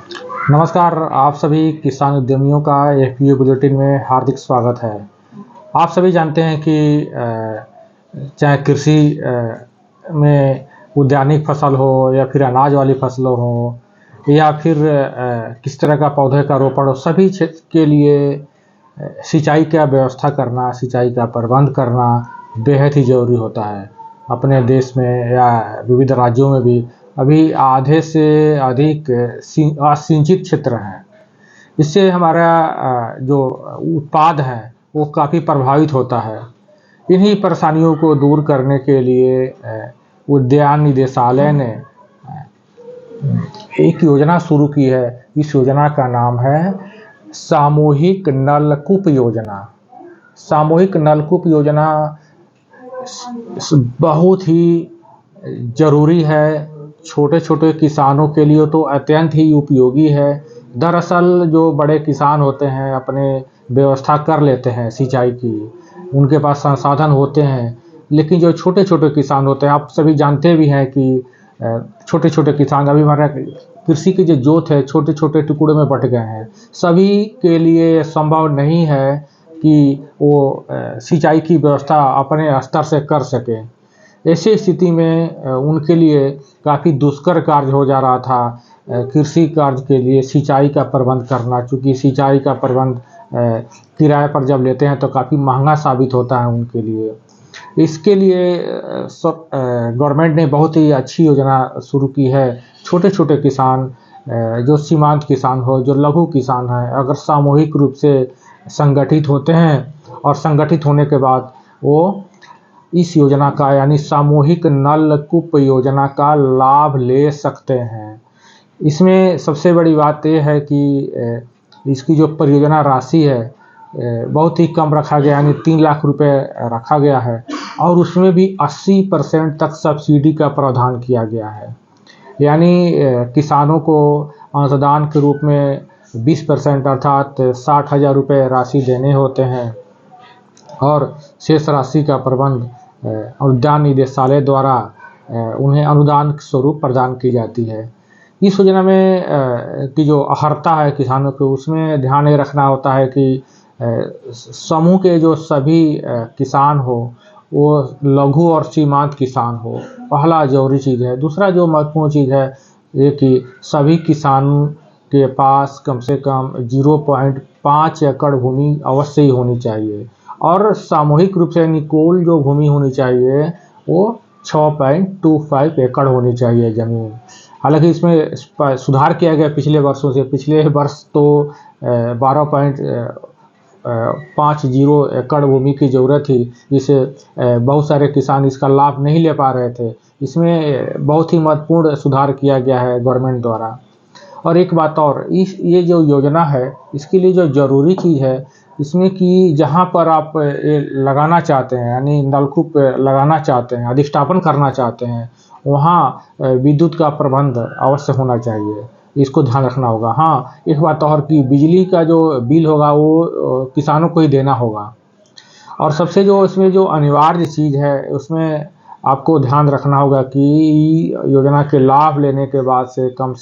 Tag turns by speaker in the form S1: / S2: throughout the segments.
S1: नमस्कार, आप सभी किसान उद्यमियों का एफपीओ बुलेटिन में हार्दिक स्वागत है। आप सभी जानते हैं कि चाहे कृषि में उद्यानिक फसल हो या फिर अनाज वाली फसलों हो या फिर किस तरह का पौधे का रोपण हो, सभी क्षेत्र के लिए सिंचाई का व्यवस्था करना, सिंचाई का प्रबंध करना बेहद ही ज़रूरी होता है। अपने देश में या विविध राज्यों में भी अभी आधे से अधिक असिंचित क्षेत्र हैं। इससे हमारा जो उत्पाद है वो काफ़ी प्रभावित होता है। इन्हीं परेशानियों को दूर करने के लिए उद्यान निदेशालय ने एक योजना शुरू की है। इस योजना का नाम है सामूहिक नलकूप योजना। सामूहिक नलकूप योजना बहुत ही ज़रूरी है। छोटे छोटे किसानों के लिए तो अत्यंत ही उपयोगी है। दरअसल जो बड़े किसान होते हैं अपने व्यवस्था कर लेते हैं सिंचाई की, उनके पास संसाधन होते हैं, लेकिन जो छोटे छोटे किसान होते हैं, आप सभी जानते भी हैं कि छोटे छोटे किसान अभी हमारा कृषि की जो जोत है छोटे छोटे टुकड़ों में बँट गए हैं। सभी के लिए संभव नहीं है कि वो सिंचाई की व्यवस्था अपने स्तर से कर सकें। ऐसी स्थिति में उनके लिए काफ़ी दुष्कर कार्य हो जा रहा था कृषि कार्य के लिए सिंचाई का प्रबंध करना, चूँकि सिंचाई का प्रबंध किराए पर जब लेते हैं तो काफ़ी महंगा साबित होता है उनके लिए। इसके लिए गवर्नमेंट ने बहुत ही अच्छी योजना शुरू की है। छोटे छोटे किसान जो सीमांत किसान हो, जो लघु किसान हैं, अगर सामूहिक रूप से संगठित होते हैं और संगठित होने के बाद वो इस योजना का यानी सामूहिक नलकूप योजना का लाभ ले सकते हैं। इसमें सबसे बड़ी बात ये है कि इसकी जो परियोजना राशि है बहुत ही कम रखा गया, यानी 3 लाख रुपए रखा गया है और उसमें भी 80% तक सब्सिडी का प्रावधान किया गया है। यानी किसानों को अंशदान के रूप में 20% अर्थात 60,000 रुपये राशि देने होते हैं और शेष राशि का प्रबंध उद्यान निदेशालय द्वारा उन्हें अनुदान स्वरूप प्रदान की जाती है। इस योजना में की जो अहर्ता है किसानों को, उसमें ध्यान ये रखना होता है कि समूह के जो सभी किसान हो वो लघु और सीमांत किसान हो, पहला ज़रूरी चीज़ है। दूसरा जो महत्वपूर्ण चीज़ है ये कि सभी किसानों के पास कम से कम 0.5 एकड़ भूमि अवश्य ही होनी चाहिए और सामूहिक रूप से यानी कुल जो भूमि होनी चाहिए वो 6.25 एकड़ होनी चाहिए ज़मीन। हालांकि इसमें सुधार किया गया पिछले वर्षों से। पिछले वर्ष तो 12.50 एकड़ भूमि की ज़रूरत थी, जिससे बहुत सारे किसान इसका लाभ नहीं ले पा रहे थे। इसमें बहुत ही महत्वपूर्ण सुधार किया गया है गवर्नमेंट द्वारा। और एक बात और, ये जो योजना है इसके लिए जो ज़रूरी चीज़ है इसमें कि जहाँ पर आप लगाना चाहते हैं यानी नलकूप लगाना चाहते हैं, अधिष्ठापन करना चाहते हैं, वहाँ विद्युत का प्रबंध अवश्य होना चाहिए। इसको ध्यान रखना होगा। हाँ, एक बात और कि बिजली का जो बिल होगा वो किसानों को ही देना होगा। और सबसे जो इसमें जो अनिवार्य चीज़ है उसमें आपको ध्यान रखना होगा कि योजना के लाभ लेने के बाद से कम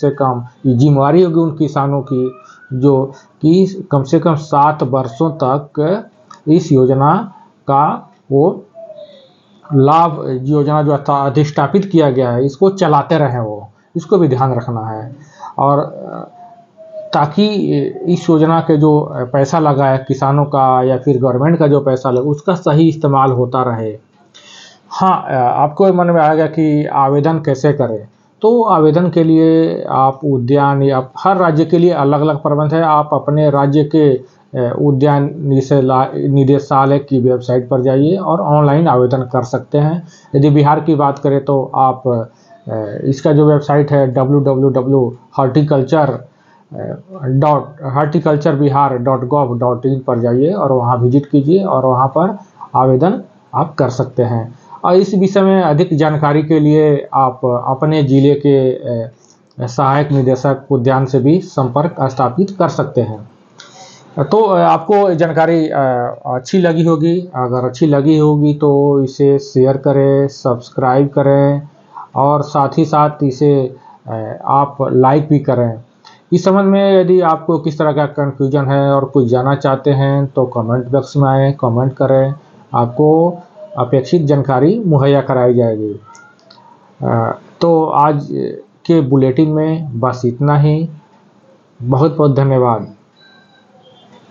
S1: ये जिम्मेवारी होगी उन किसानों की जो कि कम से कम 7 वर्षों तक इस योजना का वो लाभ, योजना जो अधिष्ठापित किया गया है इसको चलाते रहें, वो इसको भी ध्यान रखना है। और ताकि इस योजना के जो पैसा लगा है किसानों का या फिर गवर्नमेंट का जो पैसा लगा उसका सही इस्तेमाल होता रहे। हाँ, आपको मन में आएगा कि आवेदन कैसे करें। तो आवेदन के लिए आप उद्यान या हर राज्य के लिए अलग अलग प्रबंध है। आप अपने राज्य के उद्यान निदेशालय की वेबसाइट पर जाइए और ऑनलाइन आवेदन कर सकते हैं। यदि बिहार की बात करें तो आप इसका जो वेबसाइट है www.horticulturebihar.gov.in पर जाइए और वहाँ विजिट कीजिए और वहाँ पर आवेदन आप कर सकते हैं। और इस विषय में अधिक जानकारी के लिए आप अपने ज़िले के सहायक निदेशक उद्यान से भी संपर्क स्थापित कर सकते हैं। तो आपको जानकारी अच्छी लगी होगी। अगर अच्छी लगी होगी तो इसे शेयर करें, सब्सक्राइब करें और साथ ही साथ इसे आप लाइक भी करें। इस संबंध में यदि आपको किस तरह का कन्फ्यूजन है और कुछ जानना चाहते हैं तो कमेंट बॉक्स में आए, कमेंट करें, आपको अपेक्षित जानकारी मुहैया कराई जाएगी। तो आज के बुलेटिन में बस इतना ही। बहुत बहुत धन्यवाद।